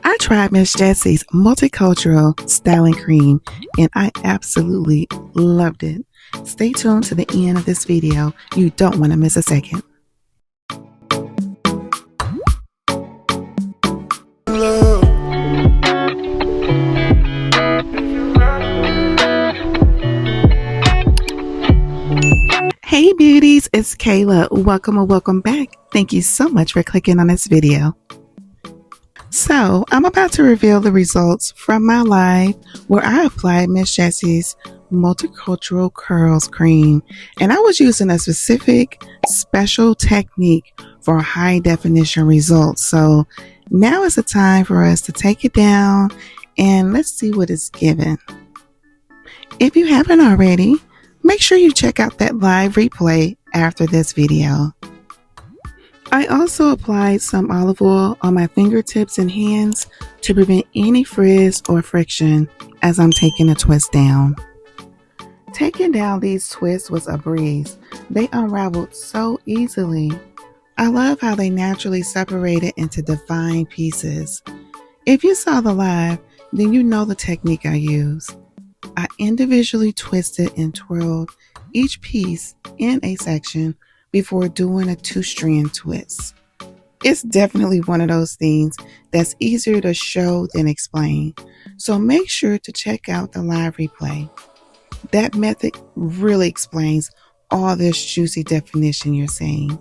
I tried Miss Jessie's Multicultural Styling Cream and I absolutely loved it. Stay tuned to the end of this video. You don't want to miss a second. Hey beauties, it's Kayla. Welcome back. Thank you so much for clicking on this video. So I'm about to reveal the results from my live where I applied Miss Jessie's Multicultural Curls Cream, and I was using a specific special technique for high definition results. So now is the time for us to take it down and let's see what it's given. If you haven't already, make sure you check out that live replay after this video. I also applied some olive oil on my fingertips and hands to prevent any frizz or friction as I'm taking a twist down. Taking down these twists was a breeze. They unraveled so easily. I love how they naturally separated into defined pieces. If you saw the live, then you know the technique I use. I individually twisted and twirled each piece in a section before doing a 2-strand twist. It's definitely one of those things that's easier to show than explain, so make sure to check out the live replay. That method really explains all this juicy definition you're seeing.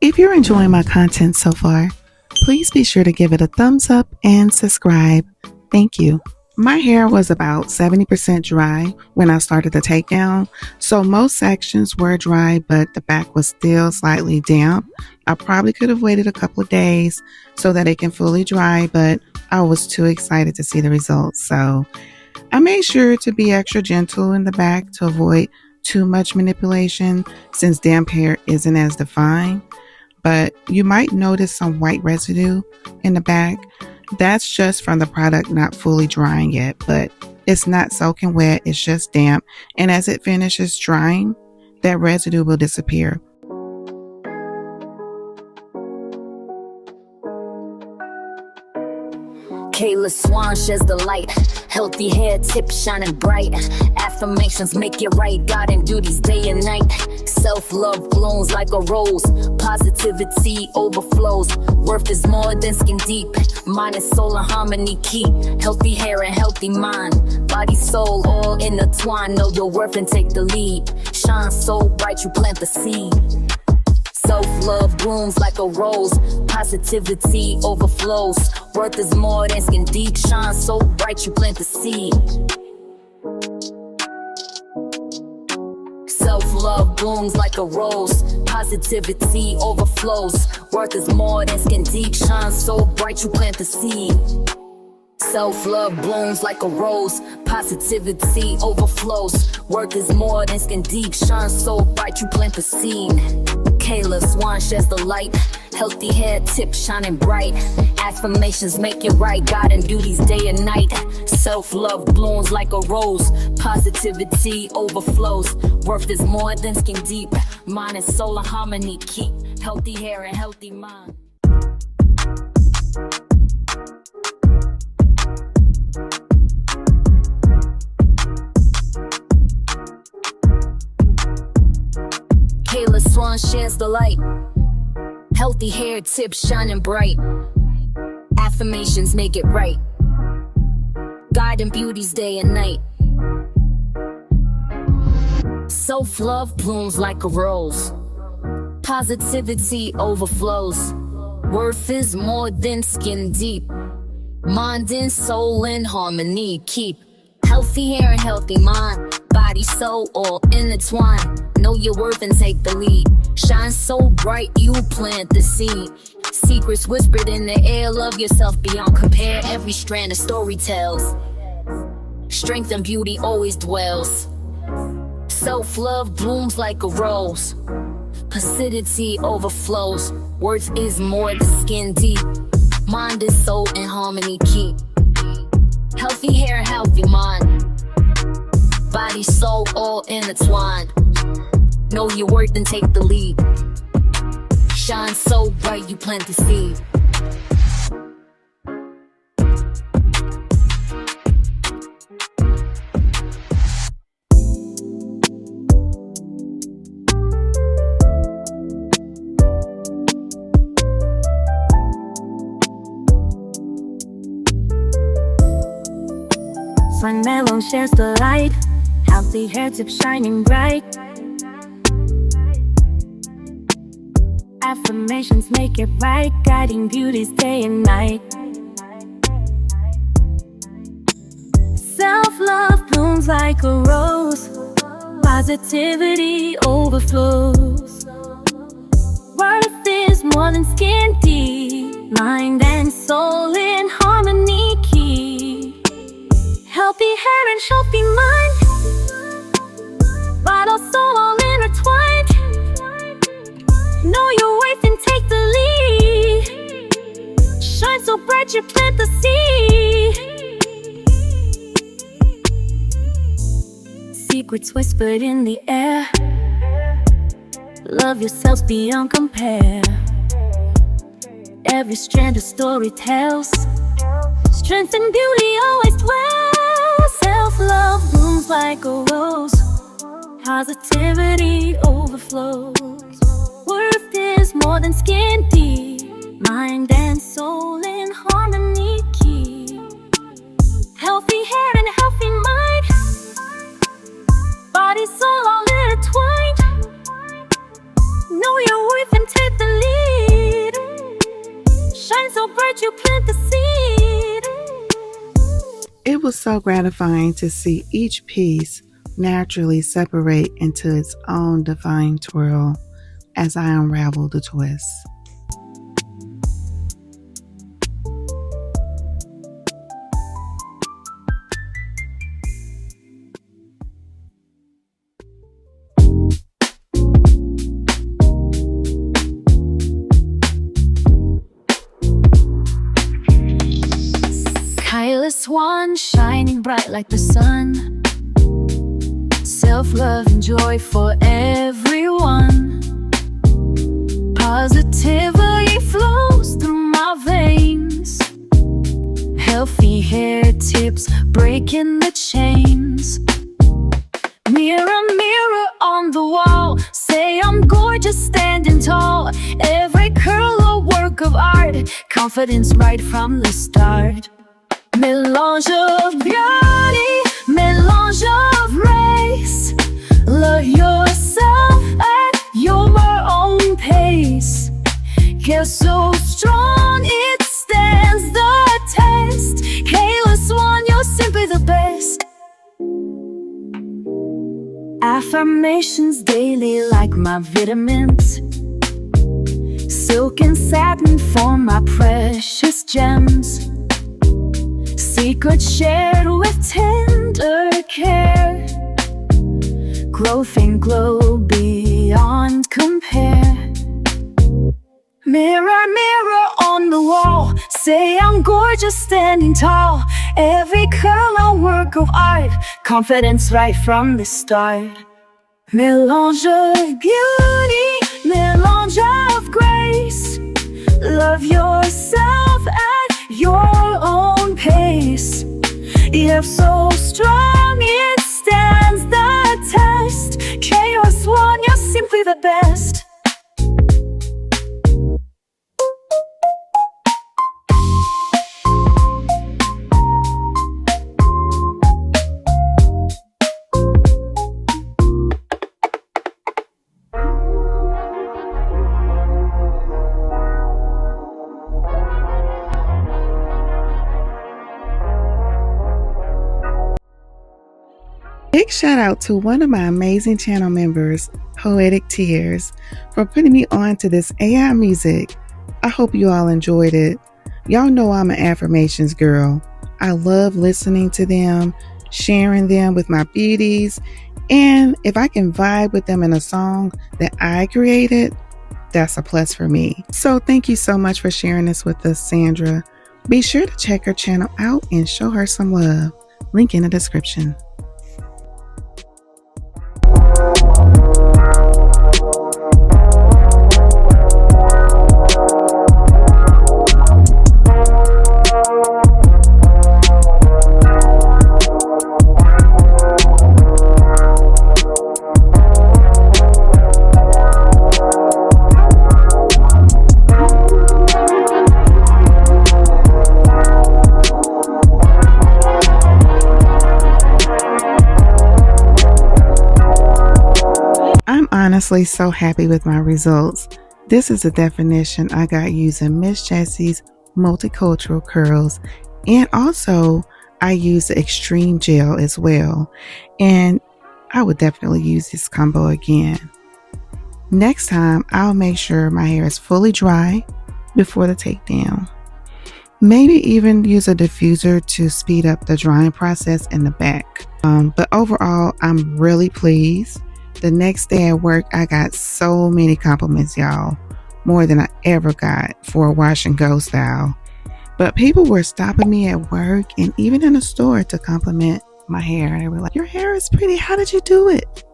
If you're enjoying my content so far, please be sure to give it a thumbs up and subscribe. Thank you. My hair was about 70% dry when I started the takedown, so most sections were dry, but the back was still slightly damp. I probably could have waited a couple of days so that it can fully dry, but I was too excited to see the results. So I made sure to be extra gentle in the back to avoid too much manipulation since damp hair isn't as defined. But you might notice some white residue in the back. That's just from the product not fully drying yet, but it's not soaking wet, it's just damp. And as it finishes drying, that residue will disappear. Swann sheds the light. Healthy hair tips shining bright. Affirmations make it right. God and duties day and night. Self-love blooms like a rose. Positivity overflows. Worth is more than skin deep. Mind and soul and harmony keep. Healthy hair and healthy mind. Body, soul, all intertwined. Know your worth and take the lead. Shine so bright you plant the seed. Self-love blooms like a rose. Positivity overflows. Worth is more than skin deep. Shine so bright you plant the seed. Self-love blooms like a rose. Positivity overflows. Worth is more than skin deep. Shine so bright you plant the seed. Self-love blooms like a rose. Positivity overflows. Worth is more than skin deep. Shine so bright you plant the seed. Swann sheds the light. Healthy hair tips shining bright. Affirmations make it right. God and duties day and night. Self-love blooms like a rose. Positivity overflows. Worth is more than skin deep. Mind and soul and harmony keep. Healthy hair and healthy mind. Swann shares the light. Healthy hair tips shining bright. Affirmations make it right. God and beauty's day and night. Self-love blooms like a rose. Positivity overflows. Worth is more than skin deep. Mind and soul in harmony keep. Healthy hair and healthy mind. Body, soul, all intertwined. Know your worth and take the lead. Shine so bright you plant the seed. Secrets whispered in the air. Love yourself beyond compare. Every strand of story tells. Strength and beauty always dwells. Self-love blooms like a rose. Placidity overflows. Worth is more than skin deep. Mind and soul in harmony keep. Healthy hair, healthy mind. Body, soul, all intertwined. Know your worth and take the lead. Shine so bright you plant the seed. when melon shares the light. Healthy hair tips shining bright. Affirmations make it right, guiding beauty's day and night. Self-love blooms like a rose. Positivity overflows. Worth is more than skin deep. Mind and soul in harmony keep. Healthy hair and healthy mind. Vital soul all intertwined. Know your worth and take the lead. Shine so bright you plant the seed. Secrets whispered in the air. Love yourselves beyond compare. Every strand a story tells. Strength and beauty always dwell. Self-love blooms like a rose. Positivity overflows. Worth is more than skin deep. Mind and soul in harmony keep. Healthy hair and healthy mind. Body, soul all intertwined. Know your worth and take the lead. Shine so bright you plant the seed. It was so gratifying to see each piece naturally separate into its own divine twirl as I unraveled the twist. Swann, shining bright like the sun. Self-love and joy for everyone. Positivity flows through my veins. Healthy hair tips breaking the chains. Mirror, mirror on the wall, say I'm gorgeous standing tall. Every curl a work of art, confidence right from the start. Mélange of beauty, mélange of grace. Love yourself at your own pace. Hair so strong it stands the test. Kayla Swann, you're simply the best. Affirmations daily like my vitamins. Silk and satin for my precious gems. Secrets shared with tender care. Growth and glow beyond compare. Mirror, mirror on the wall, say I'm gorgeous standing tall. Every curl a work of art, confidence right from the start. Mélange of beauty, mélange of grace. Love yourself at your own pace. You're so strong it stands the test. Chaos Swann, you're simply the best. Big shout out to one of my amazing channel members, Poetic Tears, for putting me on to this AI music. I hope you all enjoyed it. Y'all know I'm an affirmations girl. I love listening to them, sharing them with my beauties, and if I can vibe with them in a song that I created, that's a plus for me. So thank you so much for sharing this with us, Sandra. Be sure to check her channel out and show her some love. Link in the description. honestly so happy with my results. This is a definition I got using Miss Jessie's Multicultural curls, and also I use the Xtreme gel as well, and I would definitely use this combo again. Next time, I'll make sure my hair is fully dry before the takedown. Maybe even use a diffuser to speed up the drying process in the back. But overall, I'm really pleased. The next day at work, I got so many compliments, y'all. More than I ever got for a wash and go style. But people were stopping me at work and even in the store to compliment my hair. They were like, "Your hair is pretty. How did you do it?"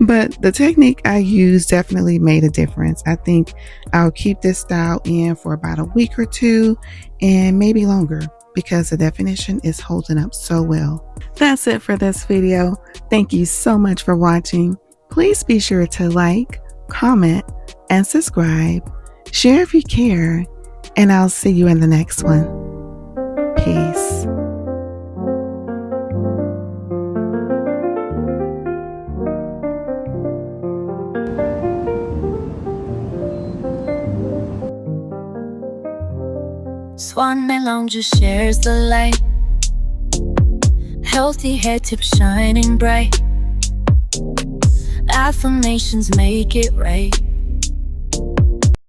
But the technique I used definitely made a difference. I think I'll keep this style in for about a week or two and maybe longer because the definition is holding up so well. That's it for this video. Thank you so much for watching. Please be sure to like, comment, and subscribe. Share if you care, and I'll see you in the next one. Peace. Swann just shares the light. Healthy hair tips shining bright. Affirmations make it right.